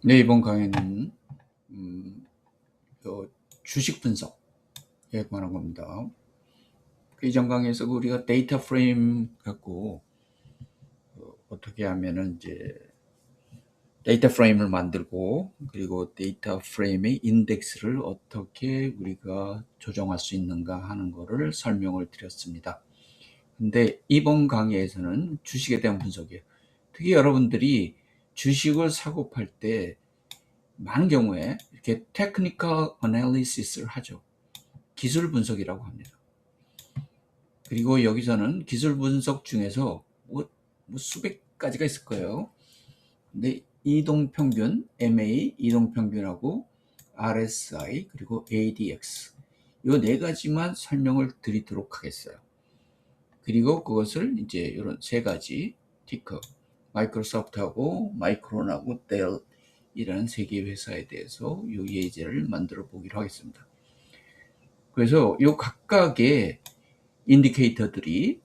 네, 이번 강의는 음, 요 주식 분석에 관한 겁니다. 그 이전 강의에서 우리가 데이터 프레임 갖고 어떻게 하면은 이제 데이터 프레임을 만들고, 그리고 데이터 프레임의 인덱스를 어떻게 우리가 조정할 수 있는가 하는 거를 설명을 드렸습니다. 근데 이번 강의에서는 주식에 대한 분석이에요. 특히 여러분들이 주식을 사고 팔 때 많은 경우에 이렇게 테크니컬 애널리시스를 하죠. 기술 분석이라고 합니다. 그리고 여기서는 기술 분석 중에서 뭐 수백 가지가 있을 거예요. 근데 이동평균, MA, 이동평균하고 RSI, 그리고 ADX, 이 네 가지만 설명을 드리도록 하겠어요. 그리고 그것을 이제 이런 세 가지 티커, 마이크로소프트하고 마이크론하고 델, 이라는 세 개 회사에 대해서 이 예제를 만들어 보기로 하겠습니다. 그래서 이 각각의 인디케이터들이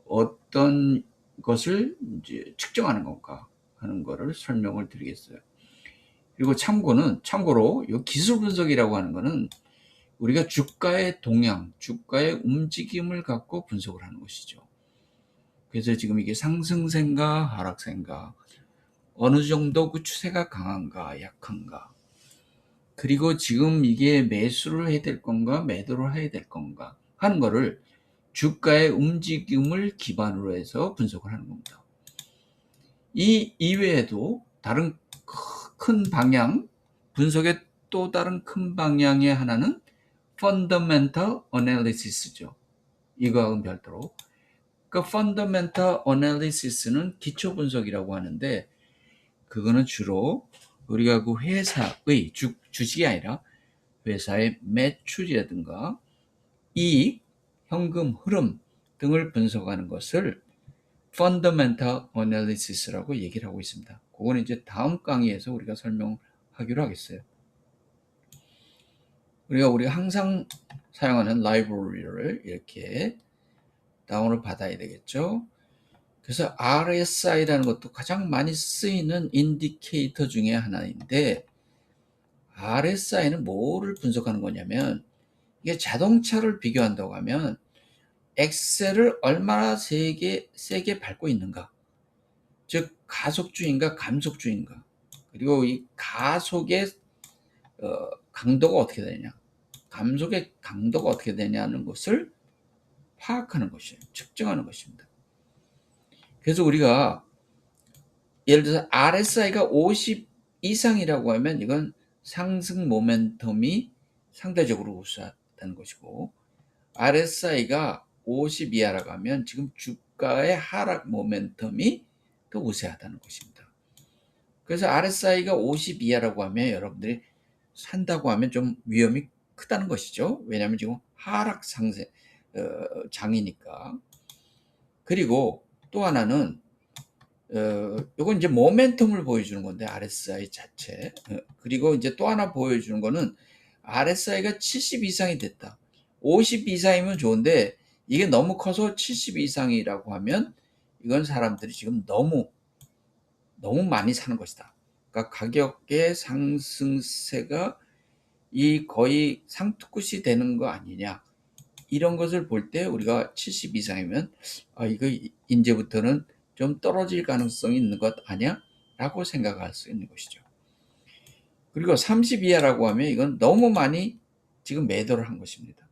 어떤 것을 이제 측정하는 건가 하는 것을 설명을 드리겠어요. 그리고 참고로 이 기술 분석이라고 하는 것은 우리가 주가의 동향, 주가의 움직임을 갖고 분석을 하는 것이죠. 그래서 지금 이게 상승세인가 하락세인가, 어느 정도 그 추세가 강한가 약한가, 그리고 지금 이게 매수를 해야 될 건가 매도를 해야 될 건가 하는 거를 주가의 움직임을 기반으로 해서 분석을 하는 겁니다. 이 이외에도 다른 큰 방향, 분석의 또 다른 큰 방향의 하나는 Fundamental Analysis죠. 이거하고는 별도로. 그 Fundamental Analysis는 기초 분석이라고 하는데, 그거는 주로 우리가 그 회사의 주식이 아니라 회사의 매출이라든가 이익, 현금 흐름 등을 분석하는 것을 Fundamental Analysis라고 얘기를 하고 있습니다. 그거는 이제 다음 강의에서 우리가 설명하기로 하겠어요. 우리가 항상 사용하는 라이브러리를 이렇게 다운을 받아야 되겠죠. 그래서 RSI라는 것도 가장 많이 쓰이는 인디케이터 중에 하나인데, RSI는 뭐를 분석하는 거냐면, 이게 자동차를 비교한다고 하면 엑셀을 얼마나 세게 밟고 있는가, 즉 가속주의인가 감속주의인가, 그리고 이 가속의 강도가 어떻게 되냐, 감속의 강도가 어떻게 되냐는 것을 파악하는 것이에요. 측정하는 것입니다. 그래서 우리가 예를 들어서 RSI가 50 이상이라고 하면 이건 상승 모멘텀이 상대적으로 우수하다는 것이고, RSI가 50 이하라고 하면 지금 주가의 하락 모멘텀이 더 우세하다는 것입니다. 그래서 RSI가 50 이하라고 하면 여러분들이 산다고 하면 좀 위험이 크다는 것이죠. 왜냐하면 지금 하락 상세 장이니까. 그리고 또 하나는 요건 이제 모멘텀을 보여주는 건데, RSI 자체. 그리고 이제 또 하나 보여주는 거는 RSI가 70 이상이 됐다. 50 이상이면 좋은데 이게 너무 커서 70 이상이라고 하면 이건 사람들이 지금 너무 많이 사는 것이다. 그러니까 가격의 상승세가 이 거의 상투끝이 되는 거 아니냐, 이런 것을 볼 때 우리가 70 이상이면 이거 이제부터는 좀 떨어질 가능성이 있는 것 아니야? 라고 생각할 수 있는 것이죠. 그리고 30 이하라고 하면 이건 너무 많이 지금 매도를 한 것입니다.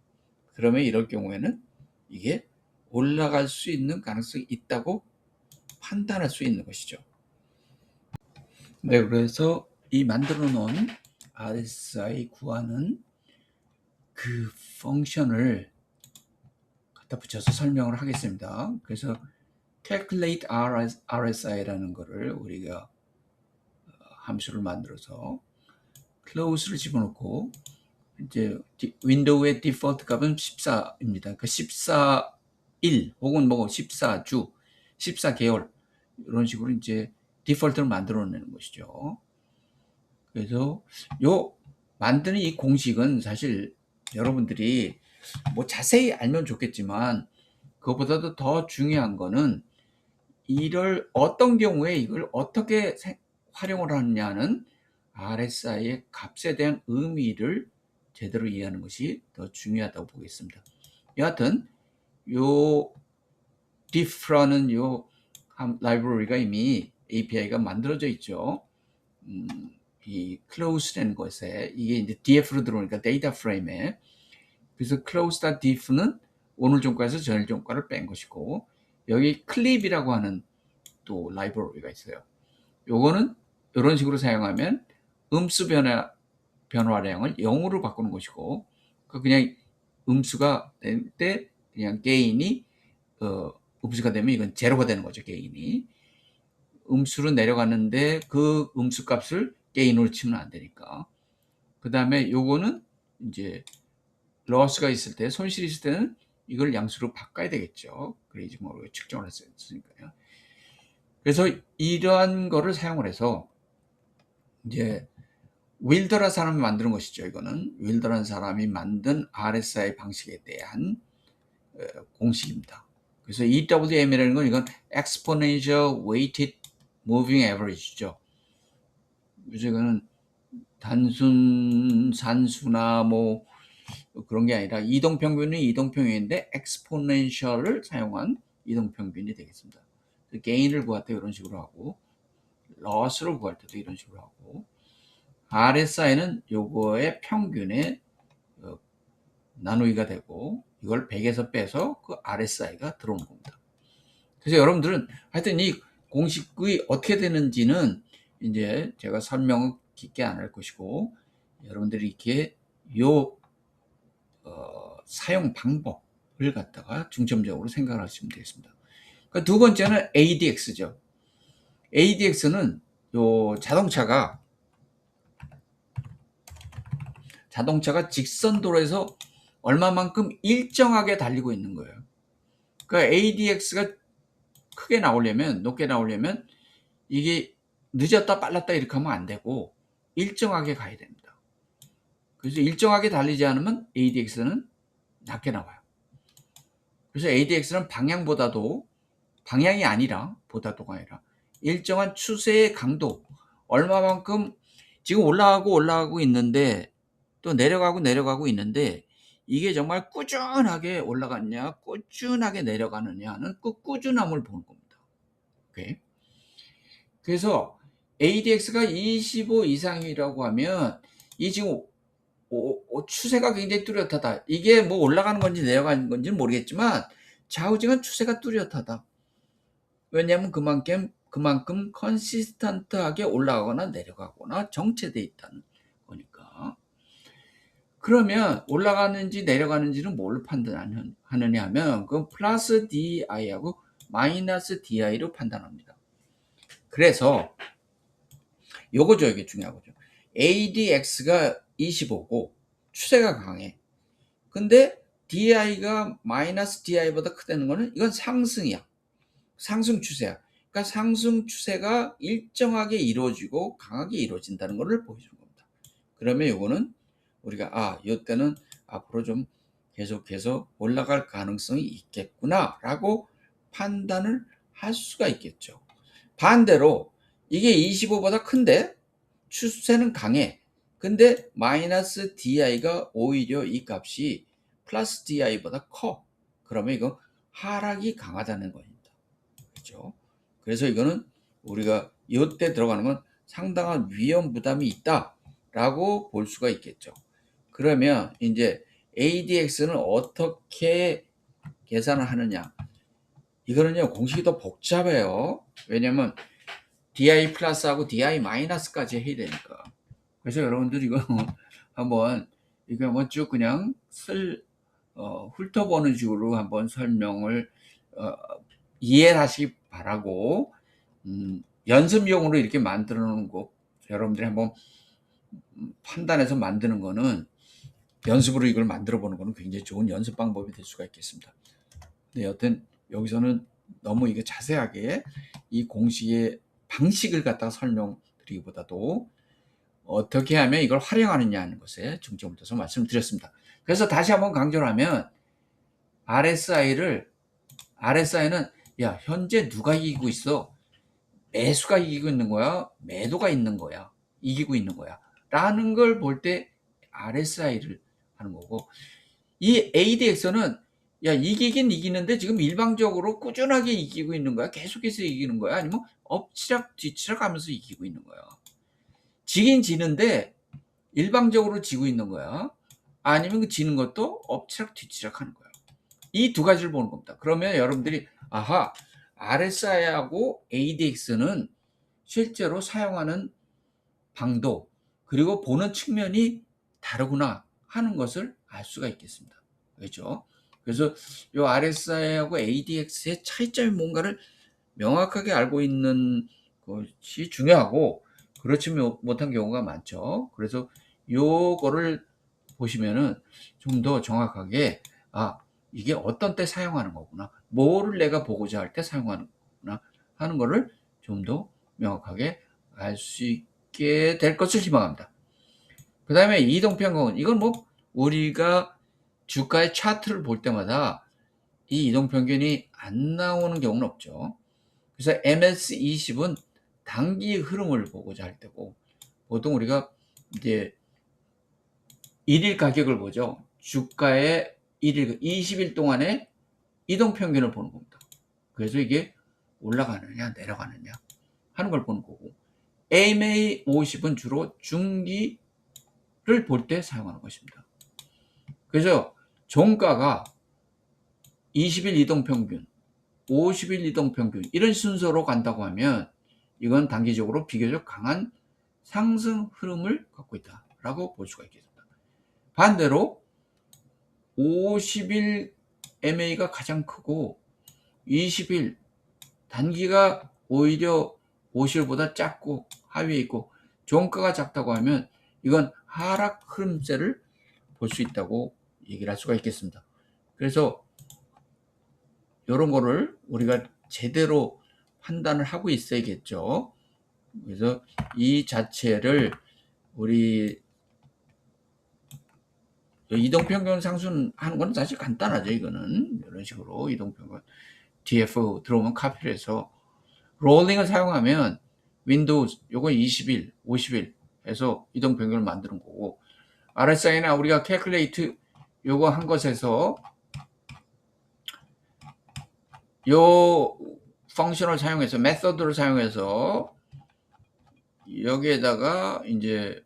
그러면 이럴 경우에는 이게 올라갈 수 있는 가능성이 있다고 판단할 수 있는 것이죠. 네, 그래서 이 만들어 놓은 RSI 구하는 그 펑션을 갖다 붙여서 설명을 하겠습니다. 그래서 calculate RSI라는 거를 우리가 함수를 만들어서 close를 집어넣고, 이제 윈도우의 디폴트 값은 14입니다. 그 14일 혹은 뭐 14주, 14개월 이런 식으로 이제 디폴트를 만들어내는 것이죠. 그래서 요 만드는 이 공식은 사실 여러분들이 뭐 자세히 알면 좋겠지만, 그것보다도 더 중요한 거는 어떤 경우에 이걸 어떻게 활용을 하느냐는 RSI의 값에 대한 의미를 제대로 이해하는 것이 더 중요하다고 보겠습니다. 여하튼 요 diff라는 요 라이브러리가 이미 API가 만들어져 있죠. 이 close라는 것에 이게 이제 df로 들어오니까 데이터 프레임에, 그래서 close.diff는 오늘 종가에서 전일 종가를 뺀 것이고, 여기 클립이라고 하는 또 라이브러리가 있어요. 요거는 이런 식으로 사용하면 음수 변화량을 0으로 바꾸는 것이고, 그냥 음수가 될 때 그냥 게인이 음수가 되면 이건 제로가 되는 거죠. 게인이 음수로 내려가는데 그 음수 값을 게인으로 치면 안 되니까. 그 다음에 요거는 이제 로스가 있을 때, 손실이 있을 때는 이걸 양수로 바꿔야 되겠죠. 그래야지 뭐 측정을 했으니까요. 그래서 이러한 거를 사용을 해서 이제 윌더라는 사람이 만드는 것이죠. 이거는 윌더라는 사람이 만든 RSI 방식에 대한 공식입니다. 그래서 EWM이라는 건 이건 Exponential Weighted Moving Average죠. 그래서 이거는 단순 산수나 뭐 그런 게 아니라 이동평균은 이동평균인데 엑스포넨셜을 사용한 이동평균이 되겠습니다. 게인을 구할 때 이런 식으로 하고, 러스를 구할 때도 이런 식으로 하고, RSI는 요거의 평균에 나누기가 되고, 이걸 100에서 빼서 그 RSI가 들어오는 겁니다. 그래서 여러분들은 하여튼 이 공식이 어떻게 되는지는 이제 제가 설명을 깊게 안 할 것이고, 여러분들이 이렇게 요 사용 방법을 갖다가 중점적으로 생각을 하시면 되겠습니다. 그러니까 두 번째는 ADX죠. ADX는 요 자동차가 직선 도로에서 얼마만큼 일정하게 달리고 있는 거예요. 그러니까 ADX가 크게 나오려면, 높게 나오려면 이게 늦었다 빨랐다 이렇게 하면 안 되고 일정하게 가야 됩니다. 그래서 일정하게 달리지 않으면 ADX는 낮게 나와요. 그래서 ADX는 방향이 아니라, 보다도가 아니라 일정한 추세의 강도, 얼마만큼 지금 올라가고 있는데 또 내려가고 있는데 이게 정말 꾸준하게 올라갔냐 꾸준하게 내려가느냐는 그 꾸준함을 보는 겁니다. 오케이? 그래서 ADX가 25 이상이라고 하면 이 지금 추세가 굉장히 뚜렷하다. 이게 뭐 올라가는 건지 내려가는 건지는 모르겠지만 좌우지간 추세가 뚜렷하다. 왜냐하면 그만큼 컨시스턴트하게 올라가거나 내려가거나 정체되어 있다는 거니까. 그러면 올라가는지 내려가는지는 뭘로 판단하느냐 하면 그건 플러스 DI하고 마이너스 DI로 판단합니다. 그래서 요거죠. 이게 중요한 거죠. ADX가 25고 추세가 강해. 근데 DI가 마이너스 DI보다 크다는 거는 이건 상승이야. 상승 추세야. 그러니까 상승 추세가 일정하게 이루어지고 강하게 이루어진다는 것을 보여주는 겁니다. 그러면 이거는 우리가 이때는 앞으로 좀 계속해서 올라갈 가능성이 있겠구나 라고 판단을 할 수가 있겠죠. 반대로 이게 25보다 큰데 추세는 강해. 근데 마이너스 DI가 오히려 이 값이 플러스 DI보다 커. 그러면 이거 하락이 강하다는 겁니다. 그렇죠? 그래서 이거는 우리가 이때 들어가는 건 상당한 위험 부담이 있다라고 볼 수가 있겠죠. 그러면 이제 ADX는 어떻게 계산을 하느냐? 이거는요 공식이 더 복잡해요. 왜냐면 DI 플러스하고 DI 마이너스까지 해야 되니까. 그래서 여러분들 이거 한번 쭉 그냥 훑어보는 식으로 한번 설명을 이해하시기 바라고, 연습용으로 이렇게 만들어 놓은 거 여러분들이 한번 판단해서 만드는 거는, 연습으로 이걸 만들어 보는 거는 굉장히 좋은 연습 방법이 될 수가 있겠습니다. 근데 여튼 여기서는 너무 이게 자세하게 이 공식의 방식을 갖다가 설명드리기보다도 어떻게 하면 이걸 활용하느냐 하는 것에 중점을 둬서 말씀드렸습니다. 그래서 다시 한번 강조를 하면 RSI는 야 현재 누가 이기고 있어? 매수가 이기고 있는 거야? 매도가 있는 거야? 이기고 있는 거야 라는 걸 볼 때 RSI를 하는 거고, 이 ADX는 야 이기긴 이기는데 지금 일방적으로 꾸준하게 이기고 있는 거야, 계속해서 이기는 거야, 아니면 엎치락 뒤치락 하면서 이기고 있는 거야. 지긴 지는데 일방적으로 지고 있는 거야, 아니면 그 지는 것도 엎치락 뒤치락 하는 거야. 이 두 가지를 보는 겁니다. 그러면 여러분들이 아하, RSI하고 ADX는 실제로 사용하는 방도 그리고 보는 측면이 다르구나 하는 것을 알 수가 있겠습니다. 그렇죠? 그래서 이 RSI하고 ADX의 차이점이 뭔가를 명확하게 알고 있는 것이 중요하고, 그렇지 못한 경우가 많죠. 그래서 요거를 보시면은 좀 더 정확하게 이게 어떤 때 사용하는 거구나, 뭐를 내가 보고자 할 때 사용하는 거구나 하는 거를 좀 더 명확하게 알 수 있게 될 것을 희망합니다. 그 다음에 이동평균, 이건 뭐 우리가 주가의 차트를 볼 때마다 이 이동평균이 안 나오는 경우는 없죠. 그래서 MS20은 단기 흐름을 보고자 할 때고, 보통 우리가 이제 일일 가격을 보죠. 주가의 20일 동안의 이동평균을 보는 겁니다. 그래서 이게 올라가느냐 내려가느냐 하는 걸 보는 거고, MA50은 주로 중기를 볼 때 사용하는 것입니다. 그래서 종가가 20일 이동평균, 50일 이동평균 이런 순서로 간다고 하면 이건 단기적으로 비교적 강한 상승 흐름을 갖고 있다라고 볼 수가 있겠습니다. 반대로 50일 MA가 가장 크고 20일 단기가 오히려 50일보다 작고 하위에 있고 종가가 작다고 하면 이건 하락 흐름세를 볼 수 있다고 얘기를 할 수가 있겠습니다. 그래서 이런 거를 우리가 제대로 판단을 하고 있어야겠죠. 그래서 이 자체를 우리 이동평균 상승하는 건 사실 간단하죠. 이거는 이런 식으로 이동평균 DF 들어오면 카피를 해서 롤링을 사용하면 윈도우즈 요거 20일, 50일 해서 이동평균을 만드는 거고, RSI나 우리가 캘큘레이트 요거 한 것에서 요 펑션을 사용해서 메서드를 사용해서 여기에다가 이제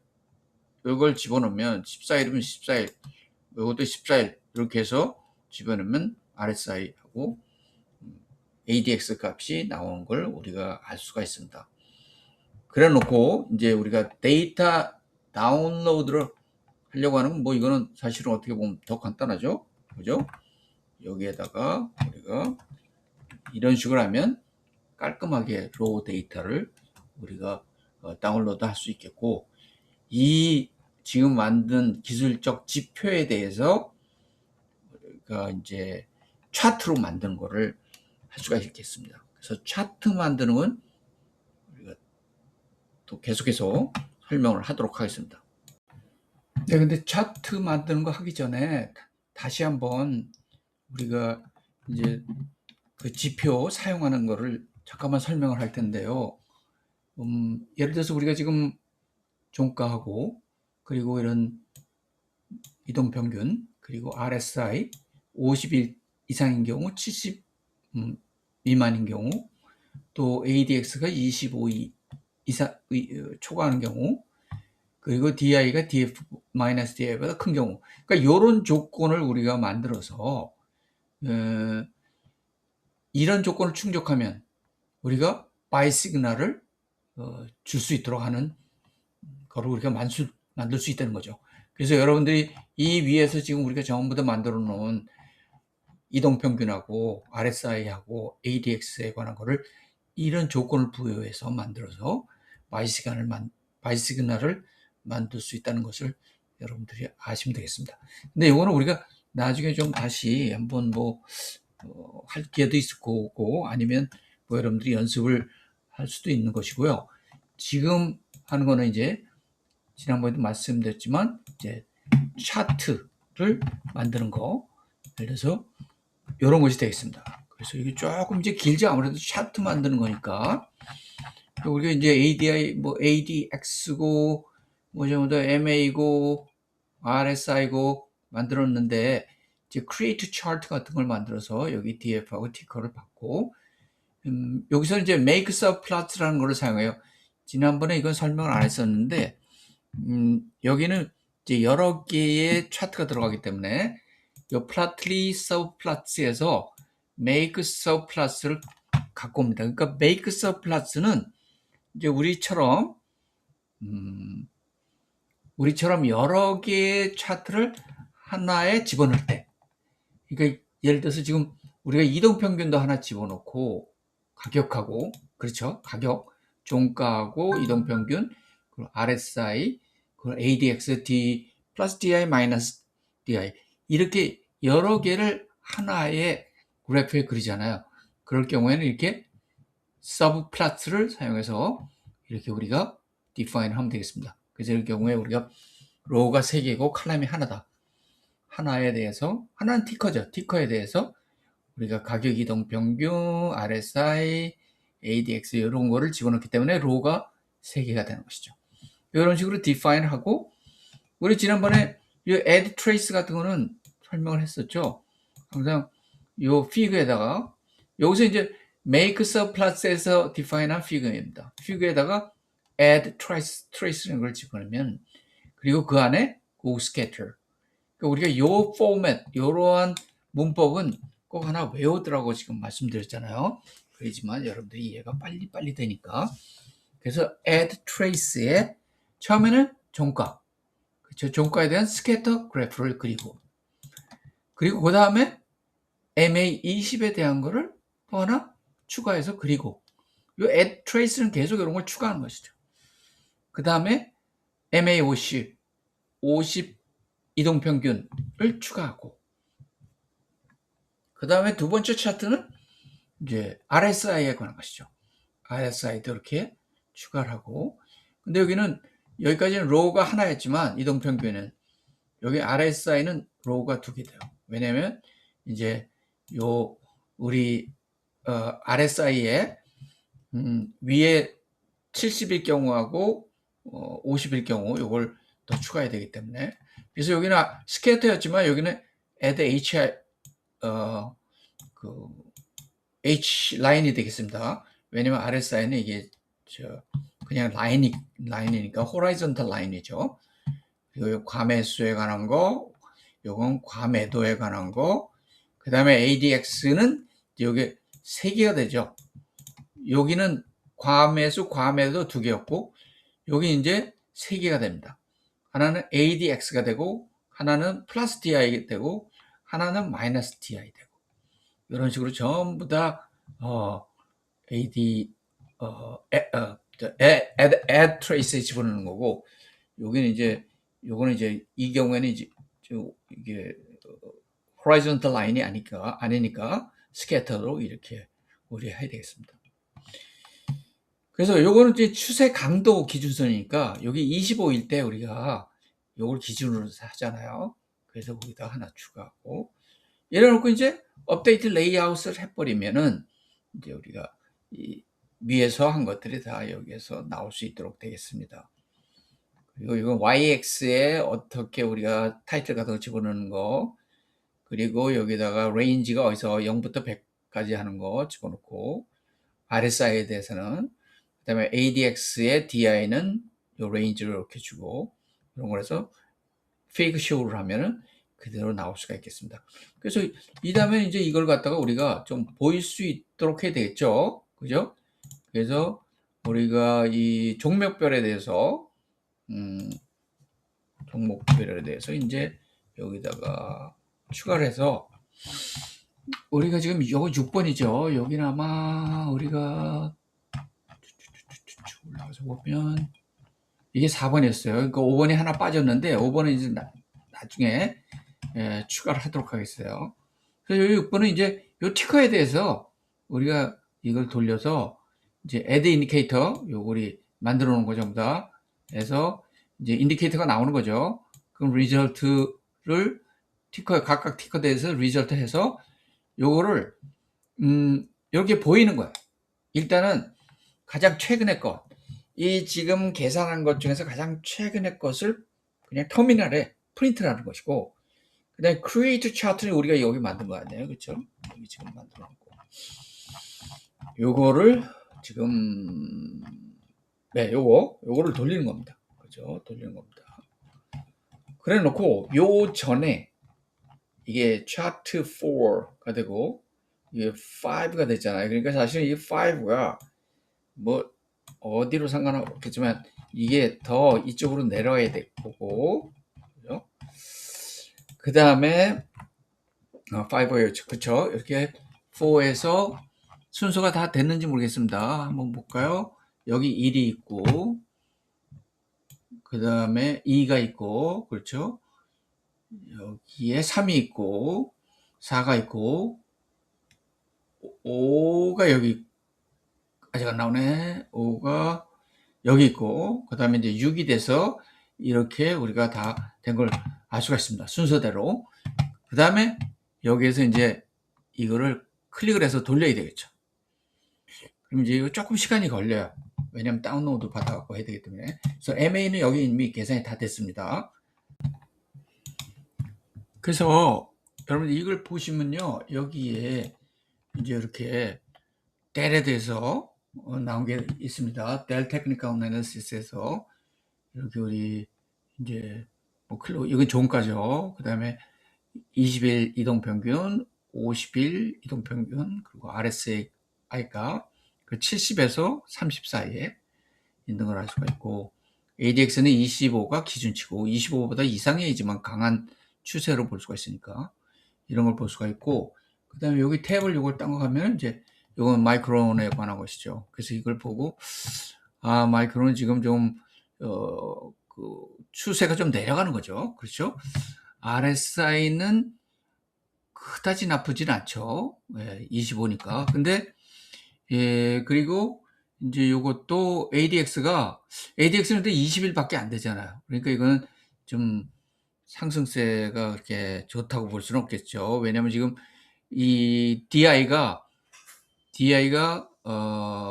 이걸 집어넣으면 14일이면 14일, 이것도 14일 이렇게 해서 집어넣으면 RSI하고 ADX 값이 나오는 걸 우리가 알 수가 있습니다. 그래 놓고 이제 우리가 데이터 다운로드를 하려고 하는 건 뭐 이거는 사실은 어떻게 보면 더 간단하죠. 그죠? 여기에다가 우리가 이런 식으로 하면 깔끔하게 로우 데이터를 우리가 다운로드 할 수 있겠고, 이 지금 만든 기술적 지표에 대해서 우리가 이제 차트로 만드는 거를 할 수가 있겠습니다. 그래서 차트 만드는 건 우리가 또 계속해서 설명을 하도록 하겠습니다. 네, 근데 차트 만드는 거 하기 전에 다시 한번 우리가 이제 그 지표 사용하는 거를 잠깐만 설명을 할 텐데요. 예를 들어서 우리가 지금 종가하고 그리고 이런 이동평균 그리고 RSI 50일 이상인 경우, 70 미만인 경우, 또 ADX가 25일 이상 초과하는 경우, 그리고 DI가 DF-DI보다 큰 경우, 그러니까 이런 조건을 우리가 만들어서 이런 조건을 충족하면 우리가 바이 시그널을 줄 수 있도록 하는 거를 우리가 만들 수 있다는 거죠. 그래서 여러분들이 이 위에서 지금 우리가 전부 다 만들어 놓은 이동평균하고 RSI하고 ADX에 관한 거를 이런 조건을 부여해서 만들어서 바이 시그널을 만들 수 있다는 것을 여러분들이 아시면 되겠습니다. 근데 이거는 우리가 나중에 좀 다시 한번 할 기회도 있을 거고, 아니면 여러분들이 연습을 할 수도 있는 것이고요. 지금 하는 거는 이제 지난번에도 말씀드렸지만 이제 차트를 만드는 거, 예를 들어서 이런 것이 되겠습니다. 그래서 이게 조금 이제 길지, 아무래도 차트 만드는 거니까 우리가 이제 ADI, 뭐 ADX고, 뭐 전부 다 MA고, RSI고 만들었는데, 이제 Create Chart 같은 걸 만들어서 여기 DF하고 티커를 받고, 여기서 이제 Make Subplots라는 걸 사용해요. 지난번에 이건 설명을 안 했었는데, 여기는 이제 여러 개의 차트가 들어가기 때문에, 이 Plotly Subplots에서 Make Subplots를 갖고 옵니다. 그러니까 Make Subplots는 이제 우리처럼 여러 개의 차트를 하나에 집어넣을 때, 그러니까 예를 들어서 지금 우리가 이동평균도 하나 집어넣고 가격하고, 그렇죠? 가격, 종가하고 이동평균, 그리고 RSI, 그리고 ADX, D 플러스 DI 마이너스 DI 이렇게 여러 개를 하나의 그래프에 그리잖아요. 그럴 경우에는 이렇게 서브플롯을 사용해서 이렇게 우리가 define 하면 되겠습니다. 그래서 이럴 경우에 우리가 로우가 3개고 칼럼이 하나다. 하나에 대해서, 하나는 티커죠. 티커에 대해서 우리가 가격 이동 평균, RSI, ADX 이런 거를 집어넣기 때문에 로우가 3개가 되는 것이죠. 이런 식으로 define 하고, 우리 지난번에 이 add trace 같은 거는 설명을 했었죠. 항상 이 figure에다가, 여기서 이제 make subplots에서 define한 figure입니다. figure에다가 add trace라는 걸 집어넣으면, 그리고 그 안에 go scatter. 그러니까 우리가 요 포맷, 요러한 문법은 꼭 하나 외우더라고 지금 말씀드렸잖아요. 그러지만 여러분들이 이해가 빨리 되니까. 그래서 add trace에 처음에는 종가, 그렇죠? 종가에 대한 스캐터 그래프를 그리고 그 다음에 MA20에 대한 거를 또 하나 추가해서 그리고 요 add trace는 계속 이런 걸 추가하는 것이죠. 그 다음에 MA50, 50 이동평균을 추가하고 그 다음에 두 번째 차트는 이제 RSI에 관한 것이죠. RSI도 이렇게 추가를 하고 근데 여기까지는 로우가 하나였지만 이동평균은 여기 RSI는 로우가 2개 돼요. 왜냐면 이제 요 우리 RSI에 위에 70일 경우하고 50일 경우 요걸 더 추가해야 되기 때문에 그래서 여기는 스캐터였지만 여기는 add H 라인이 되겠습니다. 왜냐면 RSI는 이게 그냥 라인이니까 호라이즌탈 라인이죠. 그리고 과매수에 관한 거, 요건 과매도에 관한 거, 그 다음에 ADX는 여기 3개가 되죠. 여기는 과매수, 과매도 2개였고, 여기 이제 3개가 됩니다. 하나는 ADX가 되고, 하나는 플러스 DI 되고, 하나는 마이너스 DI 되고, 이런 식으로 전부 다, add trace에 집어넣는 거고, 요거는 이제 이 경우에는 이게 horizontal line이 아니니까 스캐터로 이렇게 우리 해야 되겠습니다. 그래서 요거는 이제 추세 강도 기준선이니까 여기 25일 때 우리가 요걸 기준으로 하잖아요. 그래서 거기다 하나 추가하고 예를 놓고 이제 업데이트 레이아웃을 해버리면은 이제 우리가 이 위에서 한 것들이 다 여기에서 나올 수 있도록 되겠습니다. 그리고 이건 YX에 어떻게 우리가 타이틀 같은 거 집어넣는 거, 그리고 여기다가 레인지가 어디서 0부터 100까지 하는 거 집어넣고, RSI에 대해서는, 그 다음에 ADX의 DI는 요 레인지를 이렇게 주고, 이런 걸 해서 페이크 쇼를 하면은 그대로 나올 수가 있겠습니다. 그래서 이 다음에 이제 이걸 갖다가 우리가 좀 보일 수 있도록 해야 되겠죠. 그죠? 그래서 우리가 이 종목별에 대해서 종목별에 대해서 이제 여기다가 추가를 해서 우리가 지금 요거 6번이죠. 여기는 아마 우리가 올라가서 보면 이게 4번이었어요. 그러니까 5번이 하나 빠졌는데 5번은 이제 나중에 추가를 하도록 하겠어요. 그래서 여기 6번은 이제 요 티커에 대해서 우리가 이걸 돌려서 이제 add indicator 요거 우리 만들어 놓은 거 전부 다 해서 이제 인디케이터가 나오는 거죠. 그럼 리절트를 각각 티커에 대해서 리절트 해서 요거를 이렇게 보이는 거예요. 일단은 가장 최근의 것, 이 지금 계산한 것 중에서 가장 최근의 것을 그냥 터미널에 프린트를 하는 것이고, 그 다음에 create chart는 우리가 여기 만든 거 아니에요, 그렇죠? 여기 지금 만들어 놓고 요거를 지금 요거를 돌리는 겁니다. 그죠? 돌리는 겁니다. 그래 놓고 요 전에 이게 chart 4가 되고 이게 5가 됐잖아요. 그러니까 사실 이 5가 뭐 어디로 상관없겠지만 이게 더 이쪽으로 내려야 될 거고, 그죠? 그 다음에 5였죠, 그쵸? 이렇게 4에서 순서가 다 됐는지 모르겠습니다. 한번 볼까요? 여기 1이 있고, 그 다음에 2가 있고, 그렇죠? 여기에 3이 있고, 4가 있고, 5가 여기, 아직 안 나오네. 5가 여기 있고, 그 다음에 이제 6이 돼서 이렇게 우리가 다 된 걸 알 수가 있습니다. 순서대로. 그 다음에 여기에서 이제 이거를 클릭을 해서 돌려야 되겠죠. 그럼 이제 이거 조금 시간이 걸려요. 왜냐면 다운로드 받아갖고 해야 되기 때문에. 그래서 MA는 여기 이미 계산이 다 됐습니다. 그래서 여러분 이걸 보시면요, 여기에 이제 이렇게 델에 대해서 나온 게 있습니다. 델 테크니컬 애널리시스에서 이렇게 우리 이제 뭐 이건 종가죠. 그 다음에 20일 이동평균, 50일 이동평균, 그리고 RSI가 그 70에서 30 사이에 있는 걸 알 수가 있고, ADX는 25가 기준치고 25보다 이상이지만 강한 추세로 볼 수가 있으니까 이런 걸 볼 수가 있고, 그 다음에 여기 탭을 이걸 딴 거 가면 이제 이건 마이크론에 관한 것이죠. 그래서 이걸 보고 마이크론은 지금 좀 그 추세가 좀 내려가는 거죠. 그렇죠? RSI는 그다지 나쁘진 않죠. 25니까. 근데 그리고 이제 요것도 ADX는 근데 20일밖에 안 되잖아요. 그러니까 이거는 좀 상승세가 그렇게 좋다고 볼 수는 없겠죠. 왜냐면 지금 이 DI가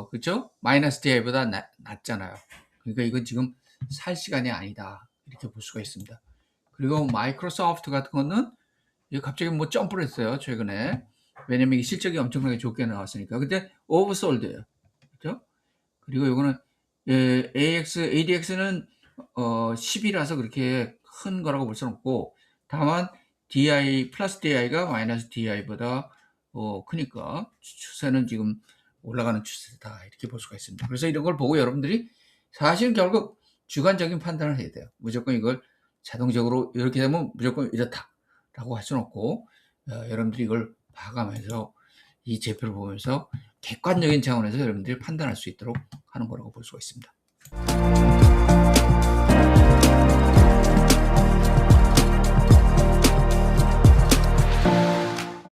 그죠? 마이너스 DI보다 낮잖아요. 그러니까 이건 지금 살 시간이 아니다, 이렇게 볼 수가 있습니다. 그리고 마이크로소프트 같은 거는 이게 갑자기 뭐 점프를 했어요, 최근에. 왜냐면 이게 실적이 엄청나게 좋게 나왔으니까. 근데 오버솔드예요. 그죠? 그리고 이거는 ADX는 10이라서 그렇게 큰 거라고 볼 수는 없고, 다만 DI 플러스 DI가 마이너스 DI보다 크니까 추세는 지금 올라가는 추세다, 이렇게 볼 수가 있습니다. 그래서 이런 걸 보고 여러분들이 사실은 결국 주관적인 판단을 해야 돼요. 무조건 이걸 자동적으로 이렇게 되면 무조건 이렇다라고 할 수는 없고, 여러분들이 이걸 봐가면서 이 제표를 보면서 객관적인 차원에서 여러분들이 판단할 수 있도록 하는 거라고 볼 수가 있습니다.